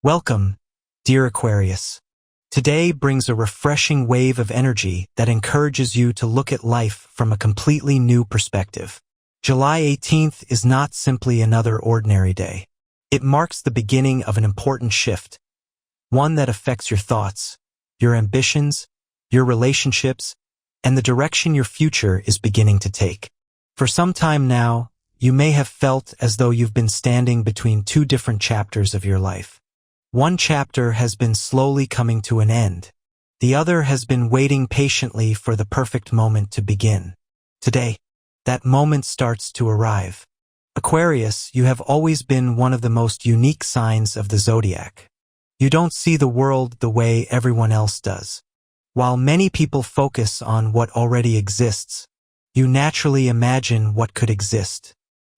Welcome, dear Aquarius. Today brings a refreshing wave of energy that encourages you to look at life from a completely new perspective. July 18th is not simply another ordinary day. It marks the beginning of an important shift, one that affects your thoughts, your ambitions, your relationships, and the direction your future is beginning to take. For some time now, you may have felt as though you've been standing between two different chapters of your life. One chapter has been slowly coming to an end. The other has been waiting patiently for the perfect moment to begin. Today, that moment starts to arrive. Aquarius, you have always been one of the most unique signs of the zodiac. You don't see the world the way everyone else does. While many people focus on what already exists, you naturally imagine what could exist.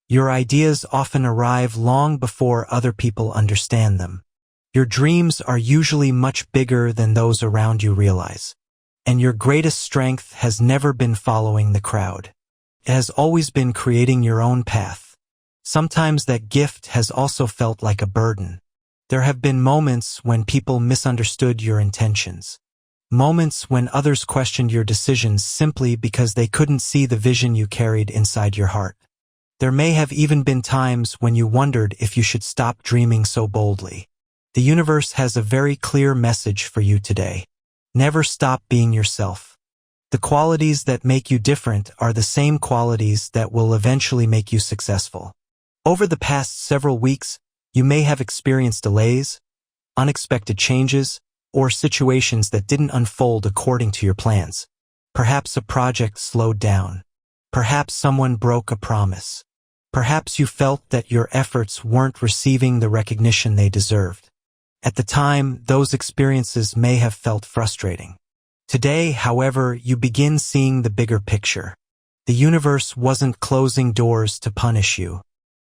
Your ideas often arrive long before other people understand them. Your dreams are usually much bigger than those around you realize. And your greatest strength has never been following the crowd. It has always been creating your own path. Sometimes that gift has also felt like a burden. There have been moments when people misunderstood your intentions. Moments when others questioned your decisions simply because they couldn't see the vision you carried inside your heart. There may have even been times when you wondered if you should stop dreaming so boldly. The universe has a very clear message for you today. Never stop being yourself. The qualities that make you different are the same qualities that will eventually make you successful. Over the past several weeks, you may have experienced delays, unexpected changes, or situations that didn't unfold according to your plans. Perhaps a project slowed down. Perhaps someone broke a promise. Perhaps you felt that your efforts weren't receiving the recognition they deserved. At the time, those experiences may have felt frustrating. Today, however, you begin seeing the bigger picture. The universe wasn't closing doors to punish you.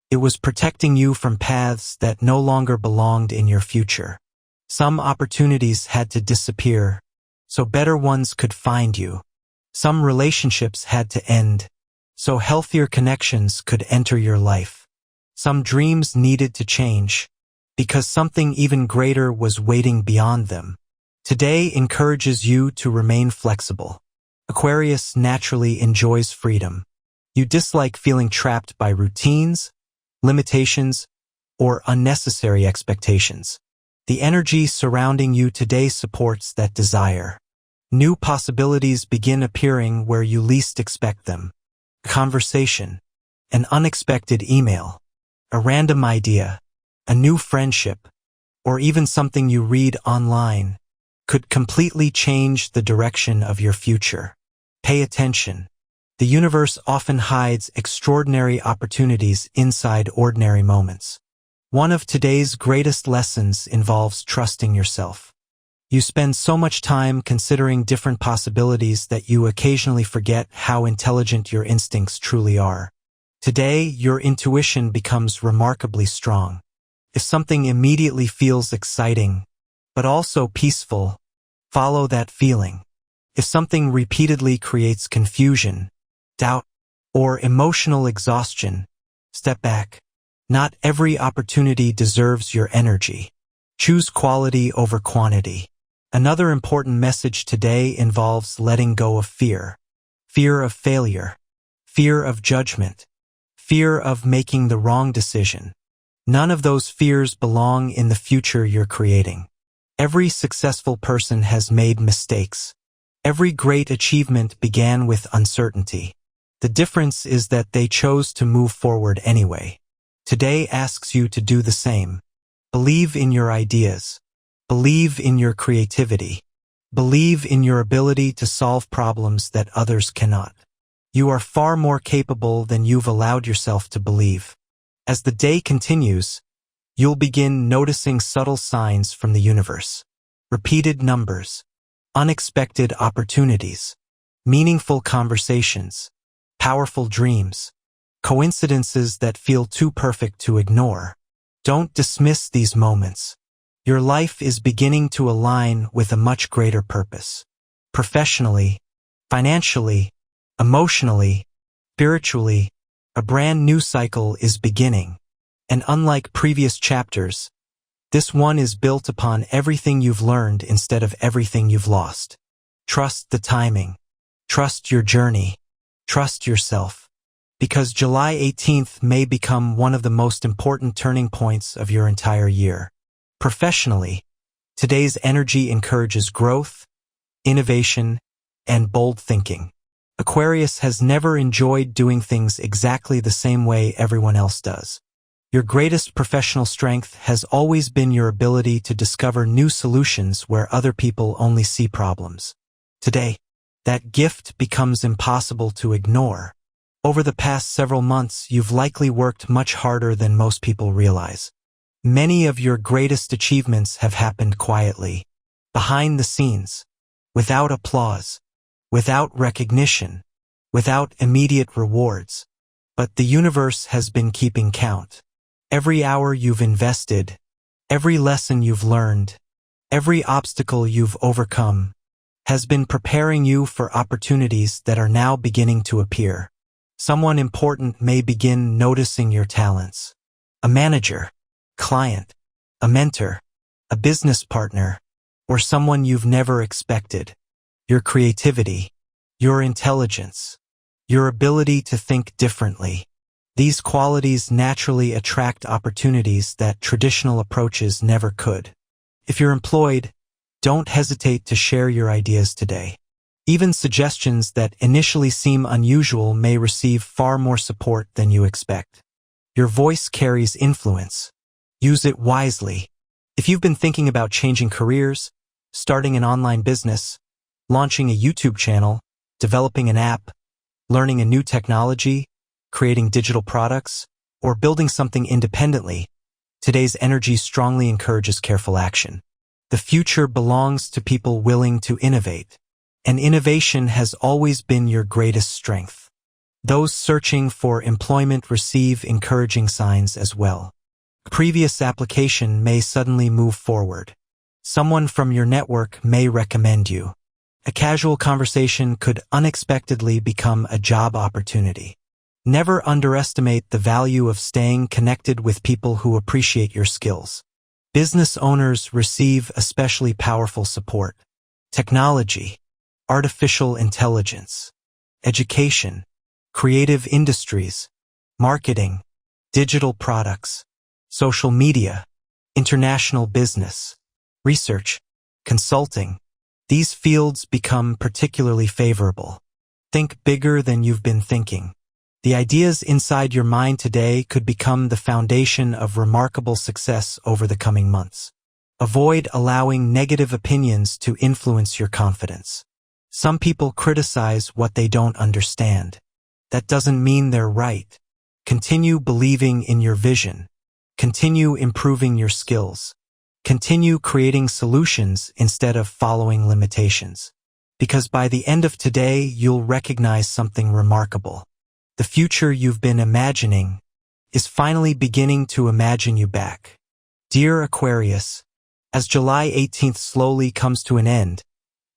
It was protecting you from paths that no longer belonged in your future. Some opportunities had to disappear, so better ones could find you. Some relationships had to end, so healthier connections could enter your life. Some dreams needed to change, because something even greater was waiting beyond them. Today encourages you to remain flexible. Aquarius naturally enjoys freedom. You dislike feeling trapped by routines, limitations, or unnecessary expectations. The energy surrounding you today supports that desire. New possibilities begin appearing where you least expect them. A conversation, an unexpected email, a random idea, a new friendship, or even something you read online could completely change the direction of your future. Pay attention. The universe often hides extraordinary opportunities inside ordinary moments. One of today's greatest lessons involves trusting yourself. You spend so much time considering different possibilities that you occasionally forget how intelligent your instincts truly are. Today, your intuition becomes remarkably strong. If something immediately feels exciting, but also peaceful, follow that feeling. If something repeatedly creates confusion, doubt, or emotional exhaustion, step back. Not every opportunity deserves your energy. Choose quality over quantity. Another important message today involves letting go of fear. Fear of failure. Fear of judgment. Fear of making the wrong decision. None of those fears belong in the future you're creating. Every successful person has made mistakes. Every great achievement began with uncertainty. The difference is that they chose to move forward anyway. Today asks you to do the same. Believe in your ideas. Believe in your creativity. Believe in your ability to solve problems that others cannot. You are far more capable than you've allowed yourself to believe. As the day continues, you'll begin noticing subtle signs from the universe. Repeated numbers, unexpected opportunities, meaningful conversations, powerful dreams, coincidences that feel too perfect to ignore. Don't dismiss these moments. Your life is beginning to align with a much greater purpose. Professionally, financially, emotionally, spiritually, a brand new cycle is beginning, and unlike previous chapters, This one is built upon everything you've learned instead of everything you've lost. Trust the timing. Trust your journey. Trust yourself. Because July 18th may become one of the most important turning points of your entire year. Professionally, today's energy encourages growth, innovation, and bold thinking. Aquarius has never enjoyed doing things exactly the same way everyone else does. Your greatest professional strength has always been your ability to discover new solutions where other people only see problems. Today, that gift becomes impossible to ignore. Over the past several months, you've likely worked much harder than most people realize. Many of your greatest achievements have happened quietly, behind the scenes, without applause, without recognition, without immediate rewards. But the universe has been keeping count. Every hour you've invested, every lesson you've learned, every obstacle you've overcome, has been preparing you for opportunities that are now beginning to appear. Someone important may begin noticing your talents. A manager, client, a mentor, a business partner, or someone you've never expected. Your creativity, your intelligence, your ability to think differently. These qualities naturally attract opportunities that traditional approaches never could. If you're employed, don't hesitate to share your ideas today. Even suggestions that initially seem unusual may receive far more support than you expect. Your voice carries influence. Use it wisely. If you've been thinking about changing careers, starting an online business, launching a YouTube channel, developing an app, learning a new technology, creating digital products, or building something independently, today's energy strongly encourages careful action. The future belongs to people willing to innovate, and innovation has always been your greatest strength. Those searching for employment receive encouraging signs as well. A previous application may suddenly move forward. Someone from your network may recommend you. A casual conversation could unexpectedly become a job opportunity. Never underestimate the value of staying connected with people who appreciate your skills. Business owners receive especially powerful support. Technology, artificial intelligence, education, creative industries, marketing, digital products, social media, international business, research, consulting. These fields become particularly favorable. Think bigger than you've been thinking. The ideas inside your mind today could become the foundation of remarkable success over the coming months. Avoid allowing negative opinions to influence your confidence. Some people criticize what they don't understand. That doesn't mean they're right. Continue believing in your vision. Continue improving your skills. Continue creating solutions instead of following limitations. Because by the end of today, you'll recognize something remarkable. The future you've been imagining is finally beginning to imagine you back. Dear Aquarius, as July 18th slowly comes to an end,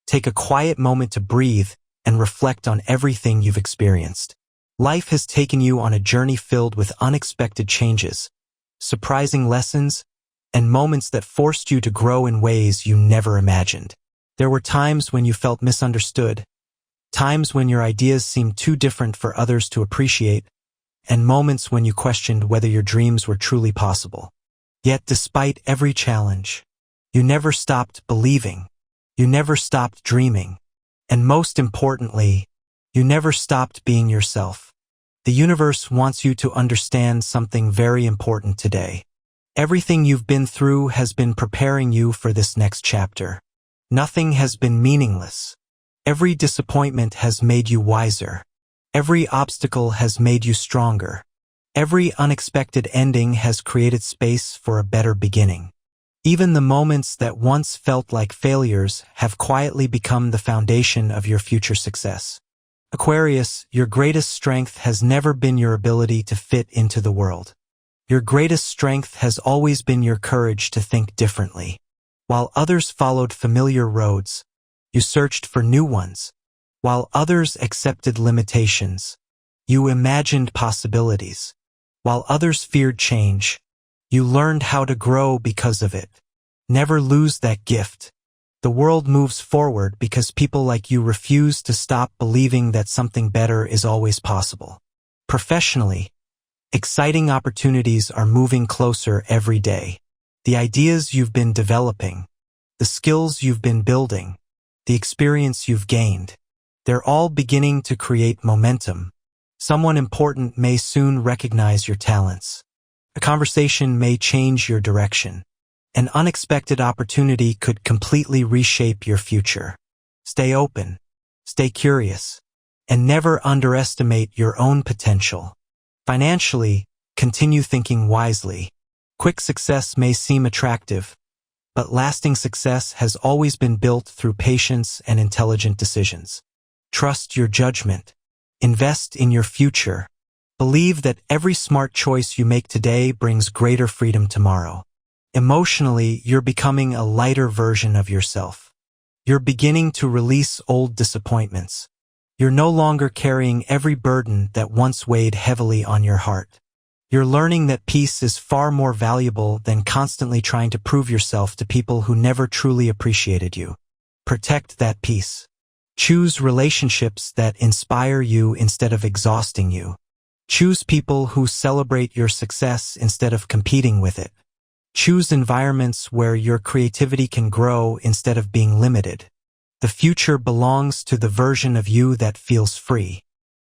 take a quiet moment to breathe and reflect on everything you've experienced. Life has taken you on a journey filled with unexpected changes, surprising lessons, and moments that forced you to grow in ways you never imagined. There were times when you felt misunderstood, times when your ideas seemed too different for others to appreciate, and moments when you questioned whether your dreams were truly possible. Yet despite every challenge, you never stopped believing, you never stopped dreaming, and most importantly, you never stopped being yourself. The universe wants you to understand something very important today. Everything you've been through has been preparing you for this next chapter. Nothing has been meaningless. Every disappointment has made you wiser. Every obstacle has made you stronger. Every unexpected ending has created space for a better beginning. Even the moments that once felt like failures have quietly become the foundation of your future success. Aquarius, your greatest strength has never been your ability to fit into the world. Your greatest strength has always been your courage to think differently. While others followed familiar roads, you searched for new ones. While others accepted limitations, you imagined possibilities. While others feared change, You learned how to grow because of it. Never lose that gift. The world moves forward because people like you refuse to stop believing that something better is always possible. Professionally, exciting opportunities are moving closer every day. The ideas you've been developing, the skills you've been building, the experience you've gained, they're all beginning to create momentum. Someone important may soon recognize your talents. A conversation may change your direction. An unexpected opportunity could completely reshape your future. Stay open, stay curious, and never underestimate your own potential. Financially, continue thinking wisely. Quick success may seem attractive, but lasting success has always been built through patience and intelligent decisions. Trust your judgment. Invest in your future. Believe that every smart choice you make today brings greater freedom tomorrow. Emotionally, you're becoming a lighter version of yourself. You're beginning to release old disappointments. You're no longer carrying every burden that once weighed heavily on your heart. You're learning that peace is far more valuable than constantly trying to prove yourself to people who never truly appreciated you. Protect that peace. Choose relationships that inspire you instead of exhausting you. Choose people who celebrate your success instead of competing with it. Choose environments where your creativity can grow instead of being limited. The future belongs to the version of you that feels free.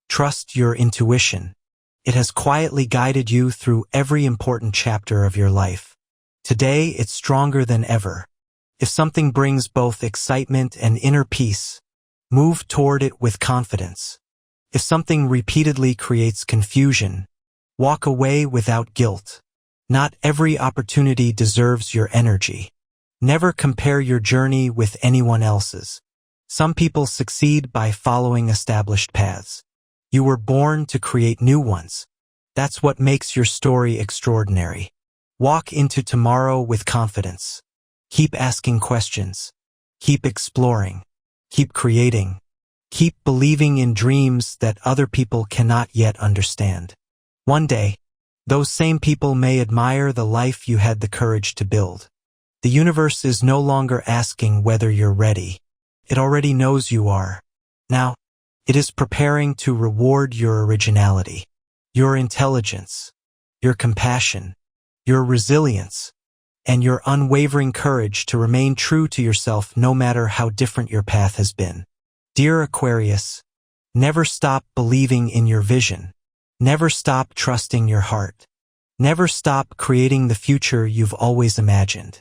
Trust your intuition. It has quietly guided you through every important chapter of your life. Today, it's stronger than ever. If something brings both excitement and inner peace, move toward it with confidence. If something repeatedly creates confusion, walk away without guilt. Not every opportunity deserves your energy. Never compare your journey with anyone else's. Some people succeed by following established paths. You were born to create new ones. That's what makes your story extraordinary. Walk into tomorrow with confidence. Keep asking questions. Keep exploring. Keep creating. Keep believing in dreams that other people cannot yet understand. One day, those same people may admire the life you had the courage to build. The universe is no longer asking whether you're ready. It already knows you are. Now, it is preparing to reward your originality, your intelligence, your compassion, your resilience, and your unwavering courage to remain true to yourself no matter how different your path has been. Dear Aquarius, never stop believing in your vision. Never stop trusting your heart. Never stop creating the future you've always imagined.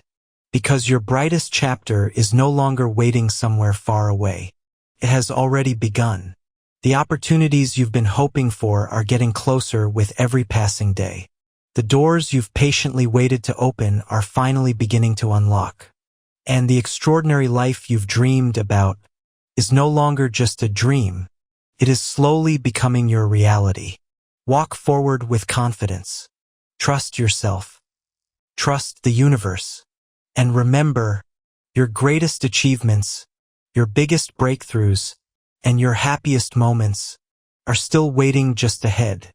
Because your brightest chapter is no longer waiting somewhere far away. It has already begun. The opportunities you've been hoping for are getting closer with every passing day. The doors you've patiently waited to open are finally beginning to unlock. And the extraordinary life you've dreamed about is no longer just a dream. It is slowly becoming your reality. Walk forward with confidence. Trust yourself. Trust the universe. And remember, your greatest achievements, your biggest breakthroughs, and your happiest moments are still waiting just ahead.